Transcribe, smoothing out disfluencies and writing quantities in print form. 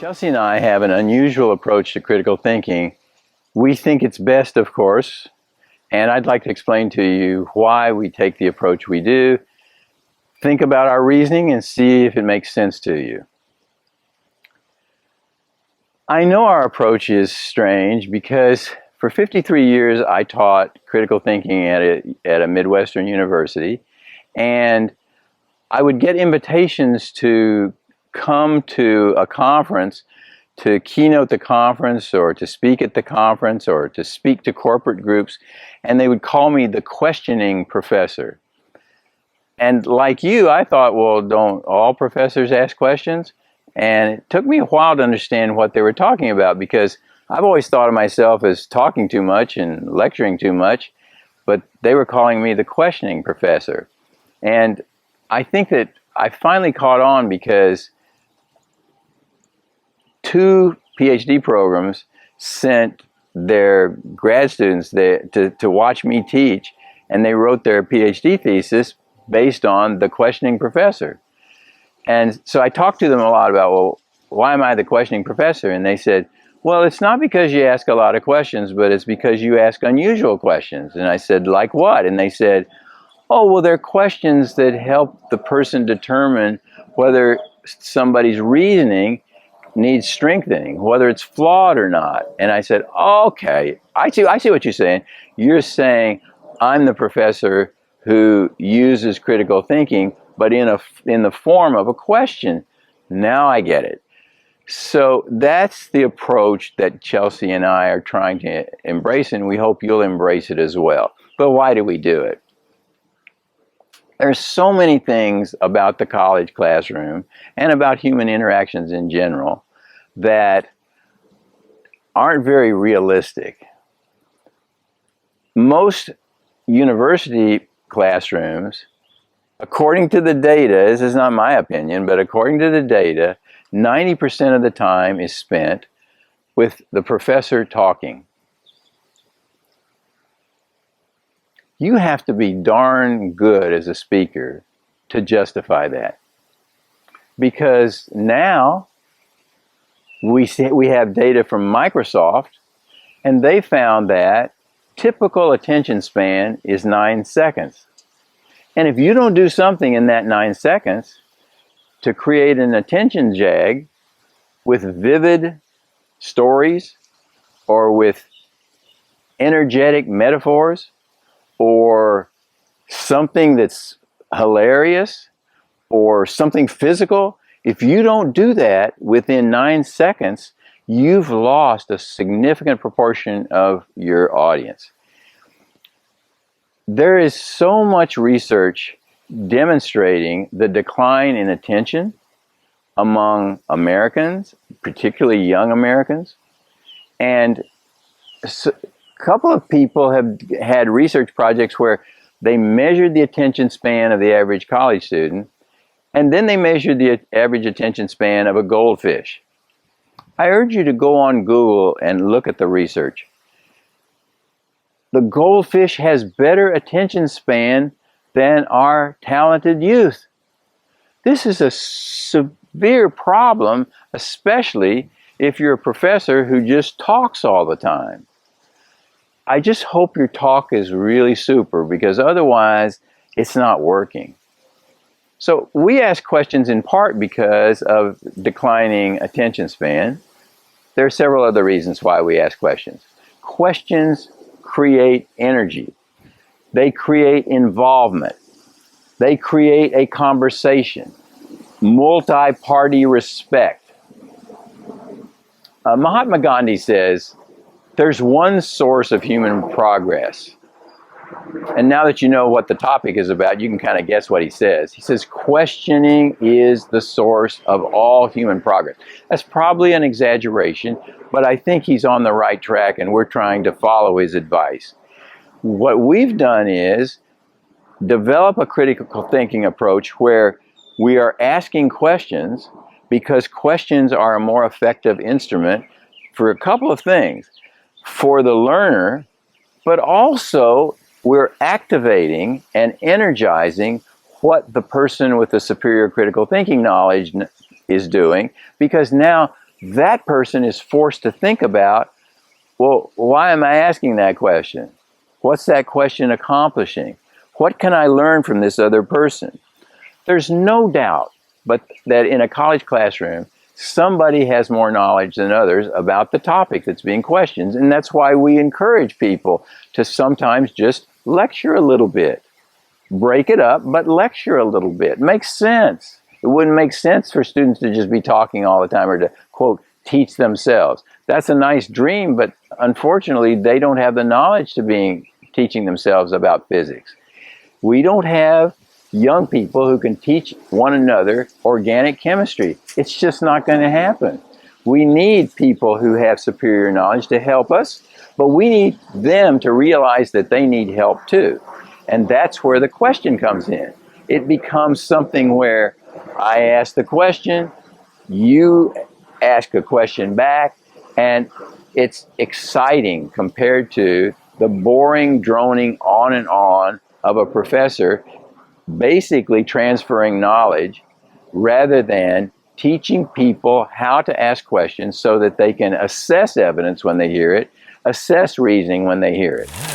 Chelsea and I have an unusual approach to critical thinking. We think it's best, of course, and I'd like to explain to you why we take the approach we do. Think about our reasoning and see if it makes sense to you. I know our approach is strange because for 53 years I taught critical thinking at a Midwestern university, and I would get invitations to come to a conference, to keynote the conference, or to speak at the conference, or to speak to corporate groups, and they would call me the questioning professor. And like you, I thought, well, don't all professors ask questions? And it took me a while to understand what they were talking about, because I've always thought of myself as talking too much and lecturing too much, but they were calling me the questioning professor. And I think that I finally caught on because 2 PhD programs sent their grad students there to watch me teach, and they wrote their PhD thesis based on the questioning professor. And so I talked to them a lot about, well, why am I the questioning professor? And they said, well, it's not because you ask a lot of questions, but it's because you ask unusual questions. And I said, like what? And they said, oh, well, they're questions that help the person determine whether somebody's reasoning needs strengthening, whether it's flawed or not. And I said, okay, I see what you're saying. You're saying I'm the professor who uses critical thinking, but in the form of a question. Now I get it. So that's the approach that Chelsea and I are trying to embrace, and we hope you'll embrace it as well. But why do we do it? There's so many things about the college classroom and about human interactions in general that aren't very realistic. Most university classrooms, according to the data, this is not my opinion, but according to the data, 90% of the time is spent with the professor talking. You have to be darn good as a speaker to justify that. Because now we have data from Microsoft, and they found that typical attention span is 9 seconds. And if you don't do something in that 9 seconds to create an attention jag with vivid stories or with energetic metaphors or something that's hilarious or something physical, if you don't do that within 9 seconds, you've lost a significant proportion of your audience. There is so much research demonstrating the decline in attention among Americans, particularly young Americans. And a couple of people have had research projects where they measured the attention span of the average college student, and then they measured the average attention span of a goldfish. I urge you to go on Google and look at the research. The goldfish has better attention span than our talented youth. This is a severe problem, especially if you're a professor who just talks all the time. I just hope your talk is really super, because otherwise it's not working. So we ask questions in part because of declining attention span. There are several other reasons why we ask questions. Questions create energy. They create involvement. They create a conversation. Multi-party respect. Mahatma Gandhi says, there's one source of human progress. And now that you know what the topic is about, you can kind of guess what he says. He says, questioning is the source of all human progress. That's probably an exaggeration, but I think he's on the right track, and we're trying to follow his advice. What we've done is develop a critical thinking approach where we are asking questions, because questions are a more effective instrument for a couple of things. For the learner, but also we're activating and energizing what the person with the superior critical thinking knowledge is doing, because now that person is forced to think about, well, why am I asking that question? What's that question accomplishing? What can I learn from this other person? There's no doubt but that in a college classroom, somebody has more knowledge than others about the topic that's being questioned. And that's why we encourage people to sometimes just lecture a little bit. Break it up, but lecture a little bit. Makes sense. It wouldn't make sense for students to just be talking all the time or to, quote, teach themselves. That's a nice dream, but unfortunately, they don't have the knowledge to teaching themselves about physics. We don't have young people who can teach one another organic chemistry. It's just not going to happen. We need people who have superior knowledge to help us, but we need them to realize that they need help too. And that's where the question comes in. It becomes something where I ask the question, you ask a question back, and it's exciting compared to the boring droning on and on of a professor basically transferring knowledge rather than teaching people how to ask questions so that they can assess evidence when they hear it, assess reasoning when they hear it.